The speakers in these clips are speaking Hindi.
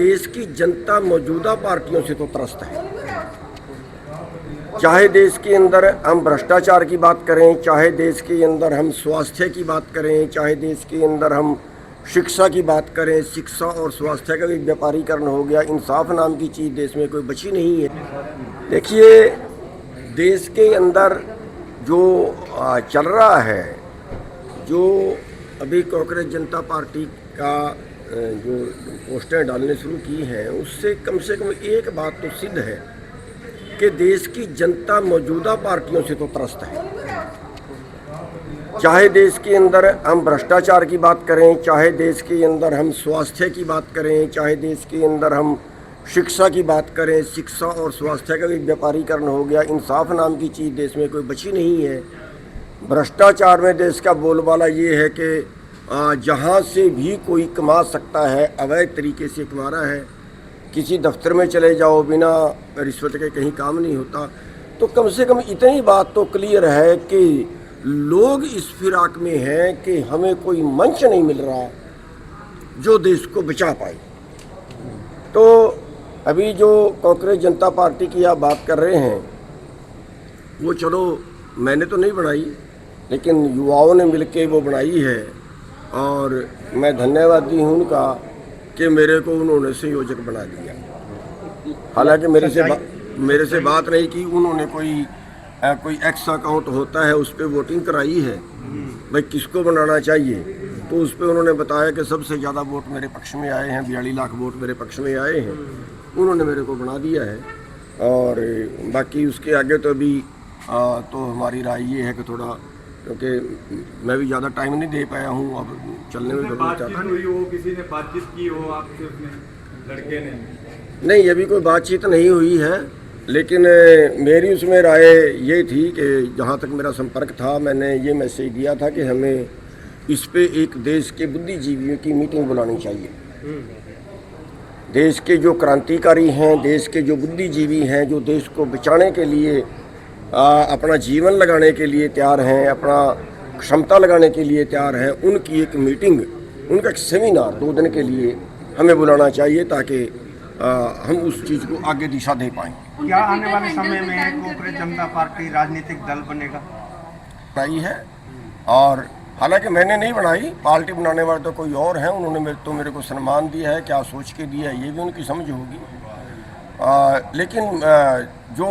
देश की जनता मौजूदा पार्टियों से तो त्रस्त है। चाहे देश के अंदर हम भ्रष्टाचार की बात करें, चाहे देश के अंदर हम स्वास्थ्य की बात करें, चाहे देश के अंदर हम शिक्षा की बात करें, शिक्षा और स्वास्थ्य का भी व्यापारीकरण हो गया। इंसाफ नाम की चीज़ देश में कोई बची नहीं है। देखिए, देश के अंदर जो चल रहा है, जो अभी कांग्रेस जनता पार्टी का जो पोस्टर डालने शुरू की हैं, उससे कम से कम एक बात तो सिद्ध है कि देश की जनता मौजूदा पार्टियों से तो त्रस्त है। चाहे देश के अंदर हम भ्रष्टाचार की बात करें, चाहे देश के अंदर हम स्वास्थ्य की बात करें, चाहे देश के अंदर हम शिक्षा की बात करें, शिक्षा और स्वास्थ्य का भी व्यापारीकरण हो गया। इंसाफ नाम की चीज़ देश में कोई बची नहीं है। भ्रष्टाचार में देश का बोलबाला ये है कि जहाँ से भी कोई कमा सकता है, अवैध तरीके से कमा रहा है। किसी दफ्तर में चले जाओ, बिना रिश्वत के कहीं काम नहीं होता। तो कम से कम इतनी बात तो क्लियर है कि लोग इस फिराक में हैं कि हमें कोई मंच नहीं मिल रहा जो देश को बचा पाए। तो अभी जो कांग्रेस जनता पार्टी की आप बात कर रहे हैं, वो चलो मैंने तो नहीं बनाई, लेकिन युवाओं ने मिलके वो बनाई है और मैं धन्यवादी हूँ उनका कि मेरे को उन्होंने संयोजक बना दिया। हालांकि मेरे से बात नहीं की, उन्होंने कोई एक्स अकाउंट होता है उस पर वोटिंग कराई है, भाई किसको बनाना चाहिए, तो उस पर उन्होंने बताया कि सबसे ज़्यादा वोट मेरे पक्ष में आए हैं, 42 लाख वोट मेरे पक्ष में आए हैं, उन्होंने मेरे को बना दिया है। और बाकी उसके आगे तो अभी तो हमारी राय ये है कि थोड़ा, क्योंकि मैं भी ज़्यादा टाइम नहीं दे पाया हूँ, अब चलने में बातचीत हुई हो, किसी ने बातचीत की हो आपसे, अपने लड़के ने? नहीं, अभी कोई बातचीत नहीं हुई है, लेकिन मेरी उसमें राय ये थी कि जहाँ तक मेरा संपर्क था, मैंने ये मैसेज दिया था कि हमें इस पे एक देश के बुद्धिजीवियों की मीटिंग बुलानी चाहिए। देश के जो क्रांतिकारी हैं, देश के जो बुद्धिजीवी हैं, जो देश को बचाने के लिए अपना जीवन लगाने के लिए तैयार हैं, अपना क्षमता लगाने के लिए तैयार हैं, उनकी एक मीटिंग, उनका एक सेमिनार 2 दिन के लिए हमें बुलाना चाहिए, ताकि हम उस चीज़ को आगे दिशा दे पाएँ। क्या आने वाले समय में कांग्रेस जनता पार्टी राजनीतिक दल बनेगा? बनाई है, और हालांकि मैंने नहीं बनाई, पार्टी बनाने वाले तो कोई और हैं, उन्होंने मेरे को सम्मान दिया है, क्या सोच के दिया है ये भी उनकी समझ होगी। लेकिन जो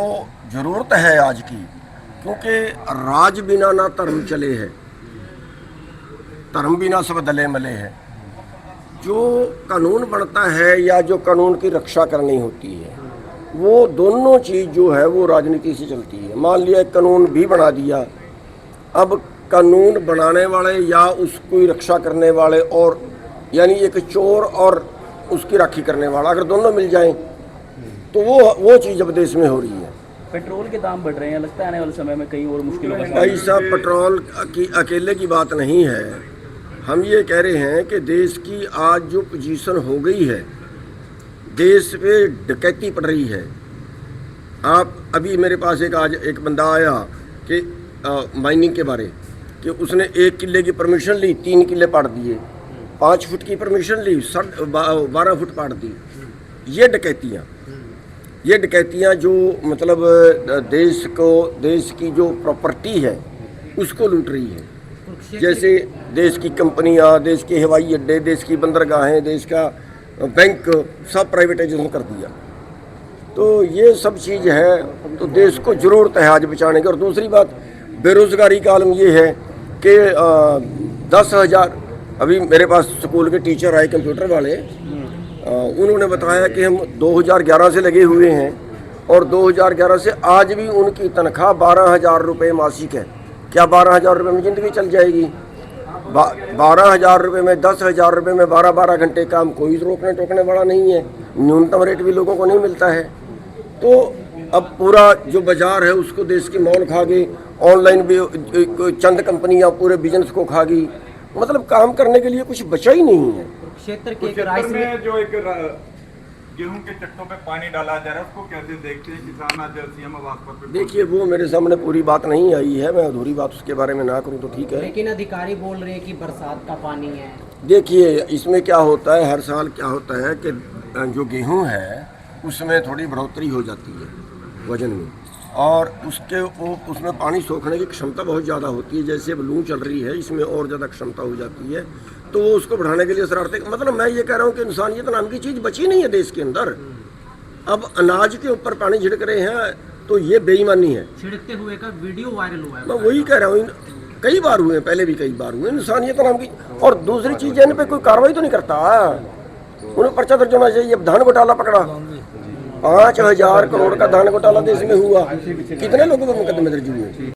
ज़रूरत है आज की, क्योंकि राज बिना ना धर्म चले है, धर्म बिना सब दले मले है। जो कानून बनता है या जो कानून की रक्षा करनी होती है, वो दोनों चीज़ जो है वो राजनीति से चलती है। मान लिया कानून भी बना दिया, अब कानून बनाने वाले या उसकी रक्षा करने वाले, और यानी एक चोर और उसकी राखी करने वाला, अगर दोनों मिल जाएं तो वो चीज़ अब देश में हो रही है। पेट्रोल के दाम बढ़ रहे हैं, लगता है आने वाले समय में कई और मुश्किलों का भाई साहब, पेट्रोल की अकेले की बात नहीं है। हम ये कह रहे हैं कि देश की आज जो पोजीशन हो गई है, देश पे डकैती पड़ रही है। आप अभी मेरे पास आज एक बंदा आया कि माइनिंग के बारे, कि उसने 1 किले की परमिशन ली, 3 किले पाड़ दिए, 5 फुट की परमिशन ली, 12 फुट पाड़ दी। ये डकैतियाँ जो मतलब देश की जो प्रॉपर्टी है उसको लूट रही है। जैसे देश की कंपनियां, देश के हवाई अड्डे, देश की बंदरगाहें, देश का बैंक, सब प्राइवेटाइजेशन कर दिया। तो ये सब चीज़ है, तो देश को ज़रूरत है आज बचाने की। और दूसरी बात, बेरोज़गारी का आलम ये है कि 10,000, अभी मेरे पास स्कूल के टीचर आए कंप्यूटर वाले, उन्होंने बताया कि हम 2011 से लगे हुए हैं, और 2011 से आज भी उनकी तनख्वाह 12,000 रुपये मासिक है। क्या 12,000 रुपये में ज़िंदगी चल जाएगी? 12,000 रुपये में, 10,000 रुपये में 12-12 घंटे काम, कोई रोकने टोकने वाला नहीं है। न्यूनतम रेट भी लोगों को नहीं मिलता है। तो अब पूरा जो बाज़ार है उसको देश की मॉल खा गई, ऑनलाइन भी चंद कंपनियां पूरे बिजनेस को खा गई, मतलब काम करने के लिए कुछ बचा ही नहीं है। क्षेत्र के में जो एक गेहूं के चट्टों पे पानी डाला जा रहा है, उसको कैसे देखते हैं किसान? आज सीएम आवास पर देखिए, वो मेरे सामने पूरी बात नहीं आई है, मैं अधूरी बात उसके बारे में ना करूं तो ठीक है। लेकिन अधिकारी बोल रहे हैं कि बरसात का पानी है। देखिए इसमें क्या होता है, हर साल क्या होता है कि जो गेहूं है उसमें थोड़ी बढ़ोतरी हो जाती है वजन में, और उसमें पानी सोखने की क्षमता बहुत ज़्यादा होती है। जैसे अब लू चल रही है, इसमें और ज़्यादा क्षमता हो जाती है, तो वो उसको बढ़ाने के लिए शरारतें, मतलब मैं ये कह रहा हूँ कि इंसानियत नाम की चीज़ बची नहीं है देश के अंदर। अब अनाज के ऊपर पानी छिड़क रहे हैं तो ये बेईमानी है। छिड़कते हुए का वीडियो वायरल हुआ है। मैं वही कह रहा हूँ, कई बार हुए, पहले भी कई बार हुए, इंसानियत नाम की। और दूसरी चीज़ है, इन पे कोई कार्रवाई तो नहीं करता, उन्हें पर्चा दर्ज होना चाहिए। अब धान घोटाला पकड़ा, 5,000 करोड़ का धान घोटाला देश में हुआ, कितने लोगों पर मुकदमे दर्ज हुए?